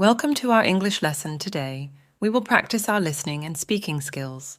Welcome to our English lesson today. We will practice our listening and speaking skills.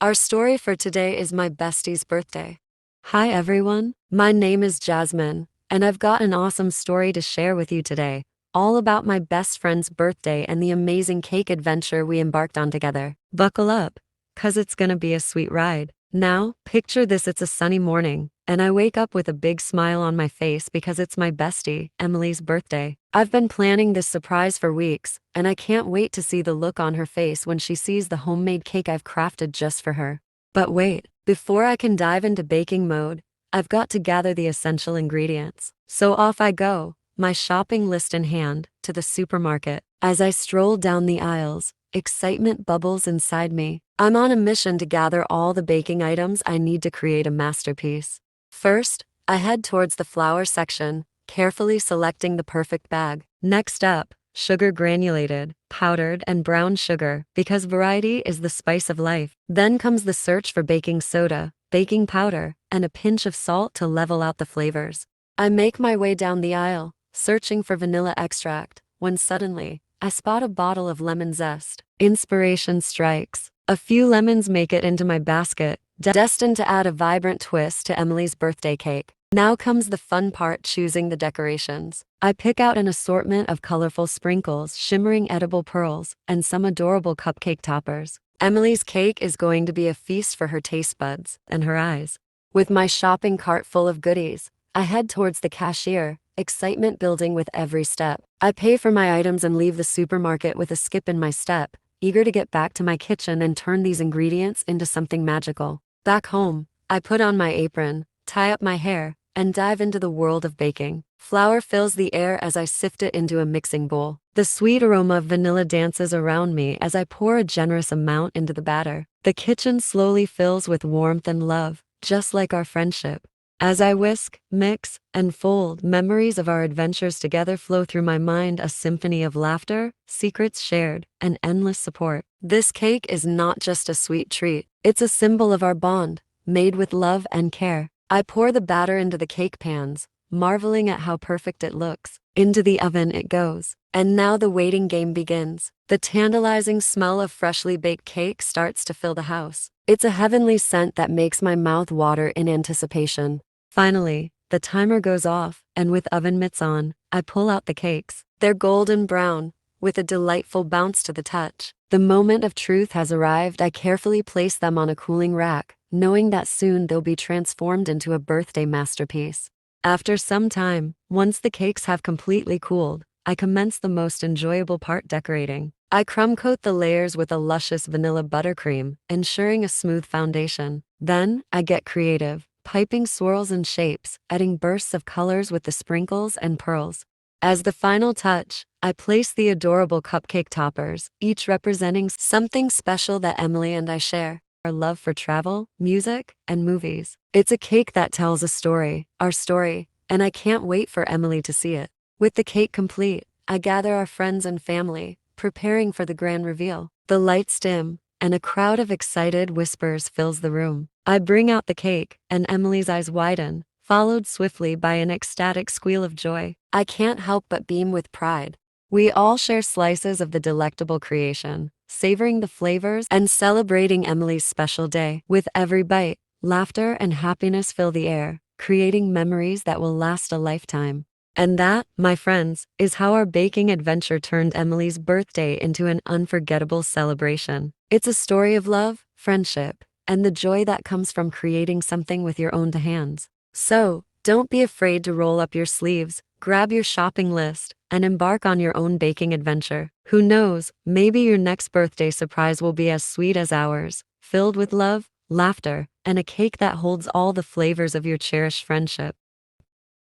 Our story for today is my bestie's birthday. Hi everyone, my name is Jasmine, and I've got an awesome story to share with you today, all about my best friend's birthday and the amazing cake adventure we embarked on together. Buckle up, 'cause it's gonna be a sweet ride. Now, picture this: it's a sunny morning, and I wake up with a big smile on my face because it's my bestie, Emily's birthday. I've been planning this surprise for weeks, and I can't wait to see the look on her face when she sees the homemade cake I've crafted just for her. But wait, before I can dive into baking mode, I've got to gather the essential ingredients. So off I go, my shopping list in hand, to the supermarket. As I stroll down the aisles, excitement bubbles inside me. I'm on a mission to gather all the baking items I need to create a masterpiece. First, I head towards the flour section, carefully selecting the perfect bag. Next up, sugar, granulated, powdered, and brown sugar, because variety is the spice of life. Then comes the search for baking soda, baking powder, and a pinch of salt to level out the flavors. I make my way down the aisle, searching for vanilla extract, when suddenly, I spot a bottle of lemon zest. Inspiration strikes. A few lemons make it into my basket, destined to add a vibrant twist to Emily's birthday cake. Now comes the fun part: choosing the decorations. I pick out an assortment of colorful sprinkles, shimmering edible pearls, and some adorable cupcake toppers. Emily's cake is going to be a feast for her taste buds and her eyes. With my shopping cart full of goodies, I head towards the cashier, excitement building with every step. I pay for my items and leave the supermarket with a skip in my step, eager to get back to my kitchen and turn these ingredients into something magical. Back home, I put on my apron, tie up my hair, and dive into the world of baking. Flour fills the air as I sift it into a mixing bowl. The sweet aroma of vanilla dances around me as I pour a generous amount into the batter. The kitchen slowly fills with warmth and love, just like our friendship. As I whisk, mix, and fold, memories of our adventures together flow through my mind, a symphony of laughter, secrets shared, and endless support. This cake is not just a sweet treat, it's a symbol of our bond, made with love and care. I pour the batter into the cake pans, marveling at how perfect it looks. Into the oven it goes. And now the waiting game begins. The tantalizing smell of freshly baked cake starts to fill the house. It's a heavenly scent that makes my mouth water in anticipation. Finally, the timer goes off, and with oven mitts on, I pull out the cakes. They're golden brown, with a delightful bounce to the touch. The moment of truth has arrived. I carefully place them on a cooling rack, knowing that soon they'll be transformed into a birthday masterpiece. After some time, once the cakes have completely cooled, I commence the most enjoyable part: decorating. I crumb coat the layers with a luscious vanilla buttercream, ensuring a smooth foundation. Then, I get creative, piping swirls and shapes, adding bursts of colors with the sprinkles and pearls. As the final touch, I place the adorable cupcake toppers, each representing something special that Emily and I share: our love for travel, music, and movies. It's a cake that tells a story, our story, and I can't wait for Emily to see it. With the cake complete, I gather our friends and family, preparing for the grand reveal. The lights dim, and a crowd of excited whispers fills the room. I bring out the cake, and Emily's eyes widen, followed swiftly by an ecstatic squeal of joy. I can't help but beam with pride. We all share slices of the delectable creation, savoring the flavors and celebrating Emily's special day. With every bite, laughter and happiness fill the air, creating memories that will last a lifetime. And that, my friends, is how our baking adventure turned Emily's birthday into an unforgettable celebration. It's a story of love, friendship, and the joy that comes from creating something with your own hands. So, don't be afraid to roll up your sleeves, grab your shopping list, and embark on your own baking adventure. Who knows, maybe your next birthday surprise will be as sweet as ours, filled with love, laughter, and a cake that holds all the flavors of your cherished friendship.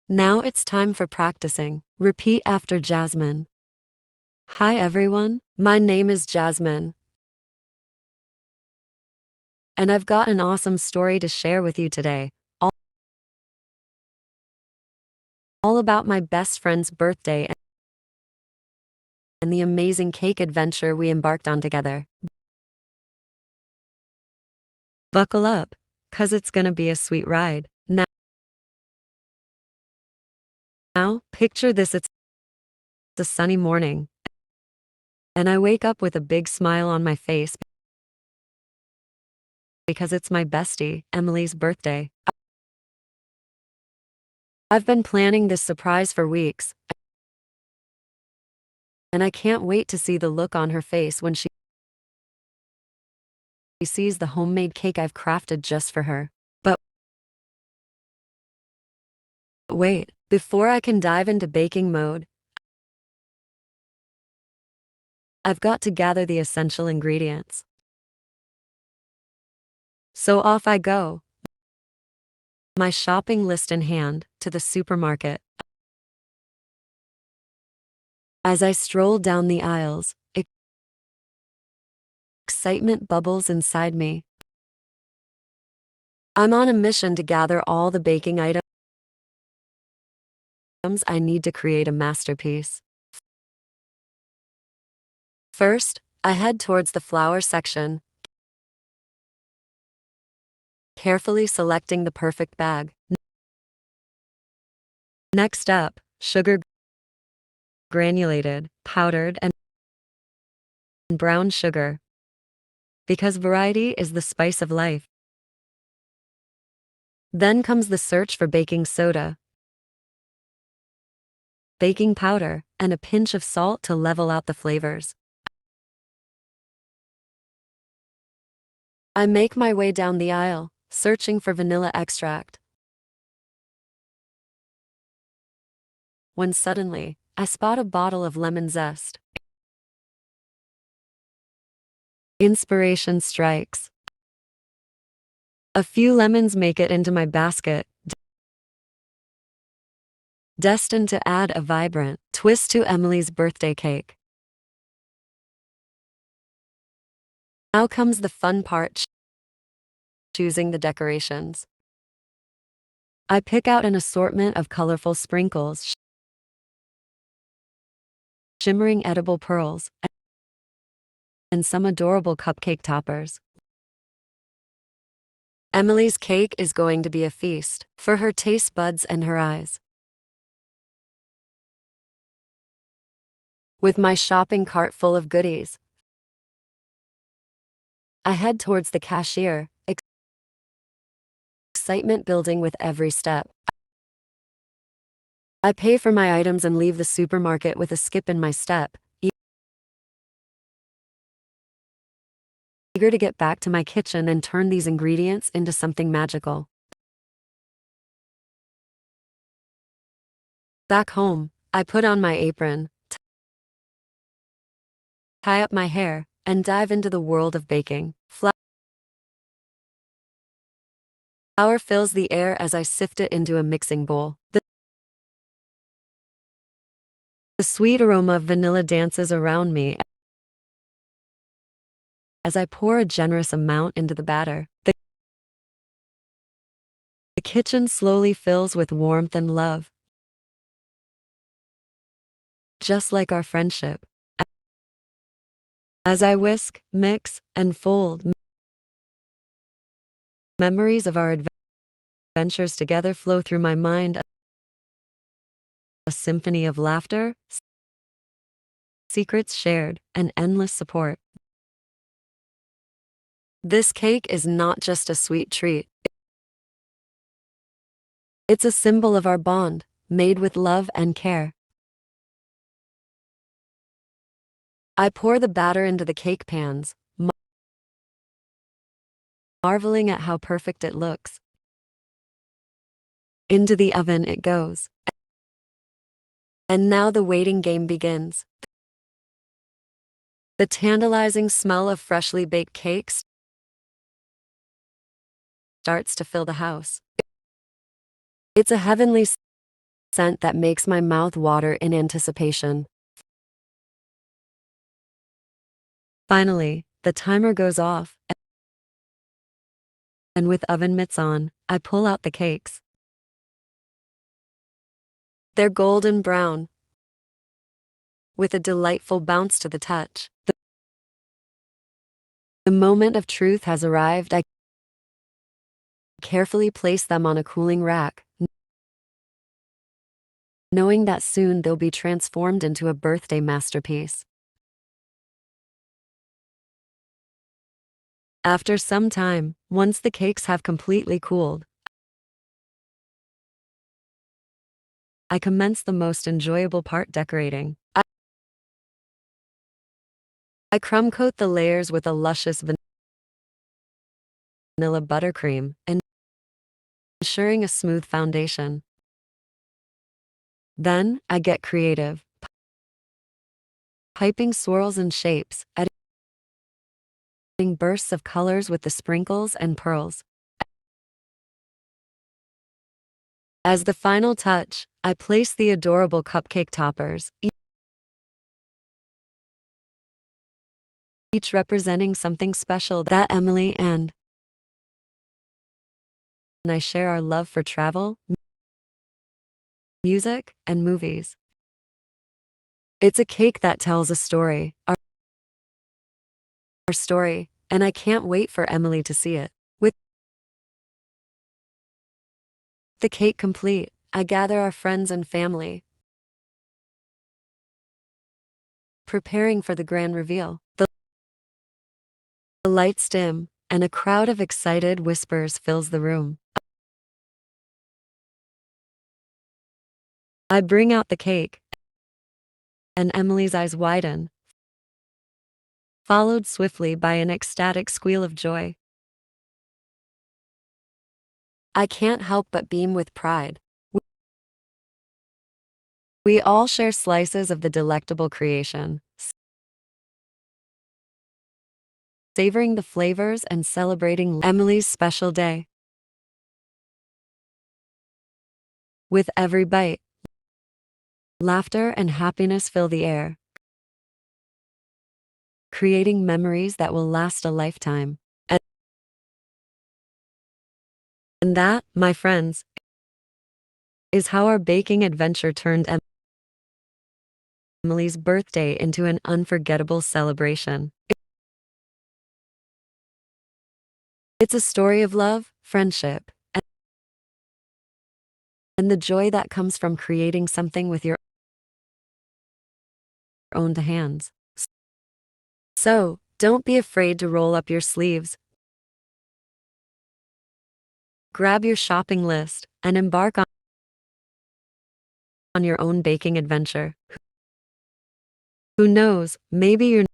Now it's time for practicing. Repeat after Jasmine. Hi everyone, my name is Jasmine, and I've got an awesome story to share with you today, all about my best friend's birthday and the amazing cake adventure we embarked on together. Buckle up, 'cause it's gonna be a sweet ride. Now, picture this: it's a sunny morning, and I wake up with a big smile on my face because it's my bestie, Emily's birthday. I've been planning this surprise for weeks, and I can't wait to see the look on her face when she sees the homemade cake I've crafted just for her. But wait, before I can dive into baking mode, I've got to gather the essential ingredients. So off I go, my shopping list in hand, to the supermarket. As I stroll down the aisles, excitement bubbles inside me. I'm on a mission to gather all the baking items I need to create a masterpiece. First, I head towards the flour section, carefully selecting the perfect bag. Next up, sugar, granulated, powdered, and brown sugar, because variety is the spice of life. Then comes the search for baking soda, baking powder, and a pinch of salt to level out the flavors. I make my way down the aisle, searching for vanilla extract, when suddenly, I spot a bottle of lemon zest. Inspiration strikes. A few lemons make it into my basket, destined to add a vibrant twist to Emily's birthday cake. Now comes the fun part, choosing the decorations. I pick out an assortment of colorful sprinkles, shimmering edible pearls, and some adorable cupcake toppers. Emily's cake is going to be a feast for her taste buds and her eyes. With my shopping cart full of goodies, I head towards the cashier, excitement building with every step. I pay for my items and leave the supermarket with a skip in my step, eager to get back to my kitchen and turn these ingredients into something magical. Back home, I put on my apron, tie up my hair, and dive into the world of baking. Flour fills the air as I sift it into a mixing bowl. The sweet aroma of vanilla dances around me as I pour a generous amount into the batter. The kitchen slowly fills with warmth and love, just like our friendship. As I whisk, mix, and fold, memories of our adventures together flow through my mind, a symphony of laughter, secrets shared, and endless support. This cake is not just a sweet treat. It's a symbol of our bond, made with love and care. I pour the batter into the cake pans, marveling at how perfect it looks. Into the oven it goes. And now the waiting game begins. The tantalizing smell of freshly baked cakes starts to fill the house. It's a heavenly scent that makes my mouth water in anticipation. Finally, the timer goes off, and with oven mitts on, I pull out the cakes. They're golden brown, with a delightful bounce to the touch. The moment of truth has arrived. I carefully place them on a cooling rack, knowing that soon they'll be transformed into a birthday masterpiece. After some time, once the cakes have completely cooled, I commence the most enjoyable part, decorating. I crumb coat the layers with a luscious vanilla buttercream, ensuring a smooth foundation. Then, I get creative, piping swirls and shapes, adding bursts of colors with the sprinkles and pearls. As the final touch, I place the adorable cupcake toppers, each representing something special that Emily and I share: our love for travel, music, and movies. It's a cake that tells a story, our story, and I can't wait for Emily to see it. With the cake complete, I gather our friends and family, preparing for the grand reveal. The lights dim, and a crowd of excited whispers fills the room. I bring out the cake, and Emily's eyes widen, followed swiftly by an ecstatic squeal of joy. I can't help but beam with pride. We all share slices of the delectable creation, savoring the flavors and celebrating Emily's special day. With every bite, laughter and happiness fill the air, creating memories that will last a lifetime. And that, my friends, is how our baking adventure turned Emily's birthday into an unforgettable celebration. It's a story of love, friendship, and the joy that comes from creating something with your own hands. So, don't be afraid to roll up your sleeves, grab your shopping list, and embark on your own baking adventure. Who knows, maybe your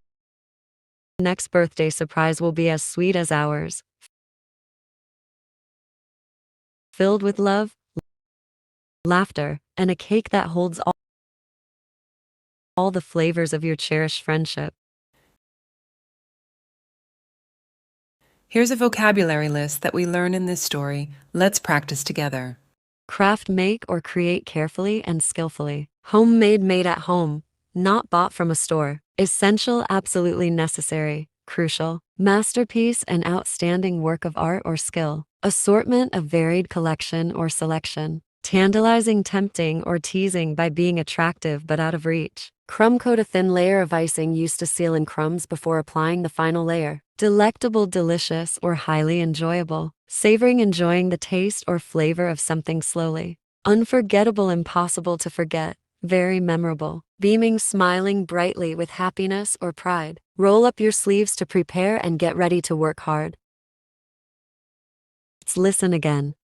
next birthday surprise will be as sweet as ours, filled with love, laughter, and a cake that holds all the flavors of your cherished friendship. Here's a vocabulary list that we learn in this story. Let's practice together. Craft, make, or create carefully and skillfully. Homemade, made at home, not bought from a store. Essential, absolutely necessary, crucial. Masterpiece, an outstanding work of art or skill. Assortment, a varied collection or selection. Tantalizing, tempting, or teasing by being attractive but out of reach. Crumb coat, a thin layer of icing used to seal in crumbs before applying the final layer. Delectable, delicious, or highly enjoyable. Savoring, enjoying the taste or flavor of something slowly. Unforgettable, impossible to forget, very memorable. Beaming, smiling brightly with happiness or pride. Roll up your sleeves to prepare and get ready to work hard. Let's listen again.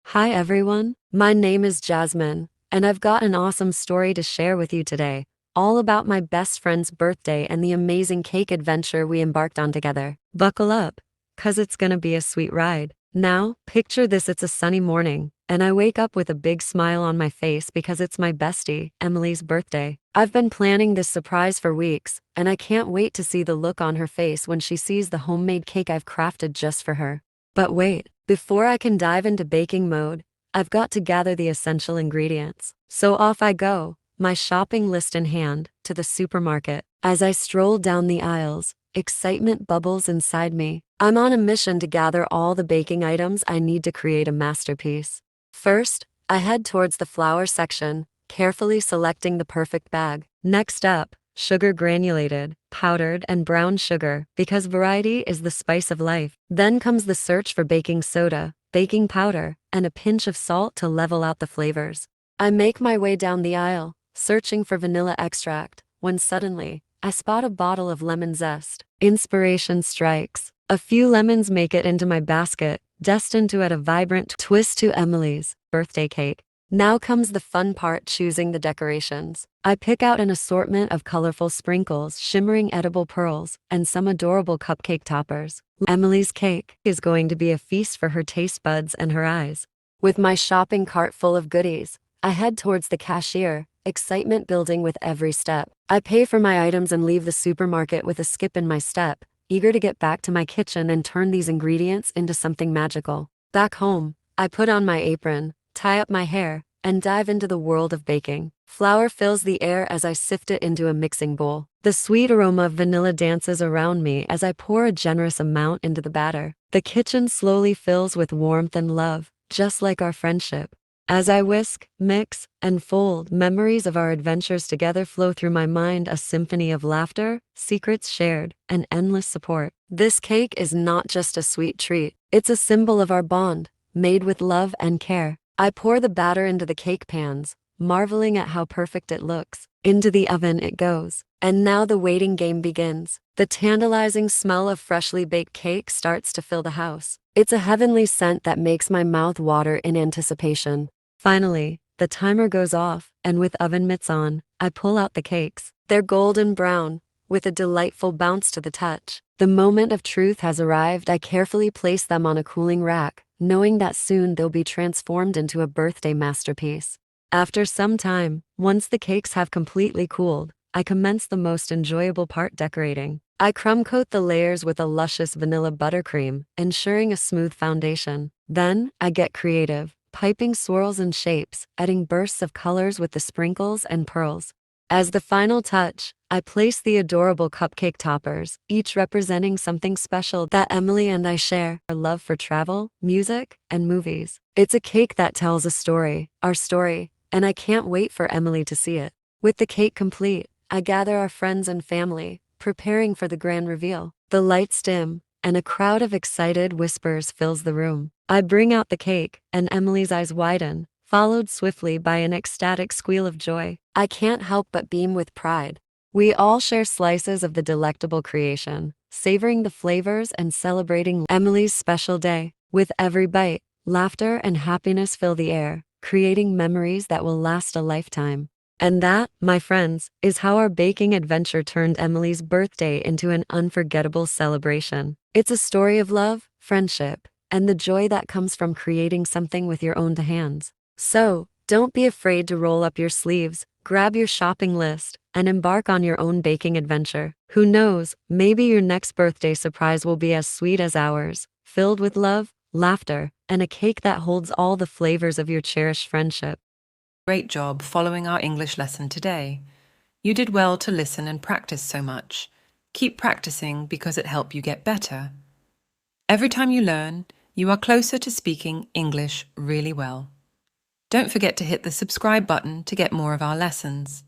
Hi everyone, my name is Jasmine, and I've got an awesome story to share with you today, all about my best friend's birthday and the amazing cake adventure we embarked on together. Buckle up, 'cause it's gonna be a sweet ride. Now, picture this: it's a sunny morning, and I wake up with a big smile on my face because it's my bestie, Emily's birthday. I've been planning this surprise for weeks, and I can't wait to see the look on her face when she sees the homemade cake I've crafted just for her. But wait, before I can dive into baking mode, I've got to gather the essential ingredients. So off I go, my shopping list in hand, to the supermarket. As I stroll down the aisles, excitement bubbles inside me. I'm on a mission to gather all the baking items I need to create a masterpiece. First, I head towards the flour section, carefully selecting the perfect bag. Next up, sugar, granulated, powdered, and brown sugar, because variety is the spice of life. Then comes the search for baking soda, baking powder, and a pinch of salt to level out the flavors. I make my way down the aisle, searching for vanilla extract, when suddenly, I spot a bottle of lemon zest. Inspiration strikes. A few lemons make it into my basket, destined to add a vibrant twist to Emily's birthday cake. Now comes the fun part, choosing the decorations. I pick out an assortment of colorful sprinkles, shimmering edible pearls, and some adorable cupcake toppers. Emily's cake is going to be a feast for her taste buds and her eyes. With my shopping cart full of goodies, I head towards the cashier, excitement building with every step. I pay for my items and leave the supermarket with a skip in my step, eager to get back to my kitchen and turn these ingredients into something magical. Back home, I put on my apron, tie up my hair, and dive into the world of baking. Flour fills the air as I sift it into a mixing bowl. The sweet aroma of vanilla dances around me as I pour a generous amount into the batter. The kitchen slowly fills with warmth and love, just like our friendship. As I whisk, mix, and fold, memories of our adventures together flow through my mind, a symphony of laughter, secrets shared, and endless support. This cake is not just a sweet treat, it's a symbol of our bond, made with love and care. I pour the batter into the cake pans, marveling at how perfect it looks. Into the oven it goes. And now the waiting game begins. The tantalizing smell of freshly baked cake starts to fill the house. It's a heavenly scent that makes my mouth water in anticipation. Finally, the timer goes off, and with oven mitts on, I pull out the cakes. They're golden brown, with a delightful bounce to the touch. The moment of truth has arrived. I carefully place them on a cooling rack, knowing that soon they'll be transformed into a birthday masterpiece. After some time, once the cakes have completely cooled, I commence the most enjoyable part, decorating. I crumb coat the layers with a luscious vanilla buttercream, ensuring a smooth foundation. Then, I get creative, piping swirls and shapes, adding bursts of colors with the sprinkles and pearls. As the final touch, I place the adorable cupcake toppers, each representing something special that Emily and I share: our love for travel, music, and movies. It's a cake that tells a story, our story, and I can't wait for Emily to see it. With the cake complete, I gather our friends and family, preparing for the grand reveal. The lights dim, and a crowd of excited whispers fills the room. I bring out the cake, and Emily's eyes widen, followed swiftly by an ecstatic squeal of joy. I can't help but beam with pride. We all share slices of the delectable creation, savoring the flavors and celebrating Emily's special day. With every bite, laughter and happiness fill the air, creating memories that will last a lifetime. And that, my friends, is how our baking adventure turned Emily's birthday into an unforgettable celebration. It's a story of love, friendship, and the joy that comes from creating something with your own hands. So, don't be afraid to roll up your sleeves, grab your shopping list, and embark on your own baking adventure. Who knows, maybe your next birthday surprise will be as sweet as ours, filled with love, laughter, and a cake that holds all the flavors of your cherished friendship. Great job following our English lesson today. You did well to listen and practice so much. Keep practicing because it helps you get better. Every time you learn, you are closer to speaking English really well. Don't forget to hit the subscribe button to get more of our lessons.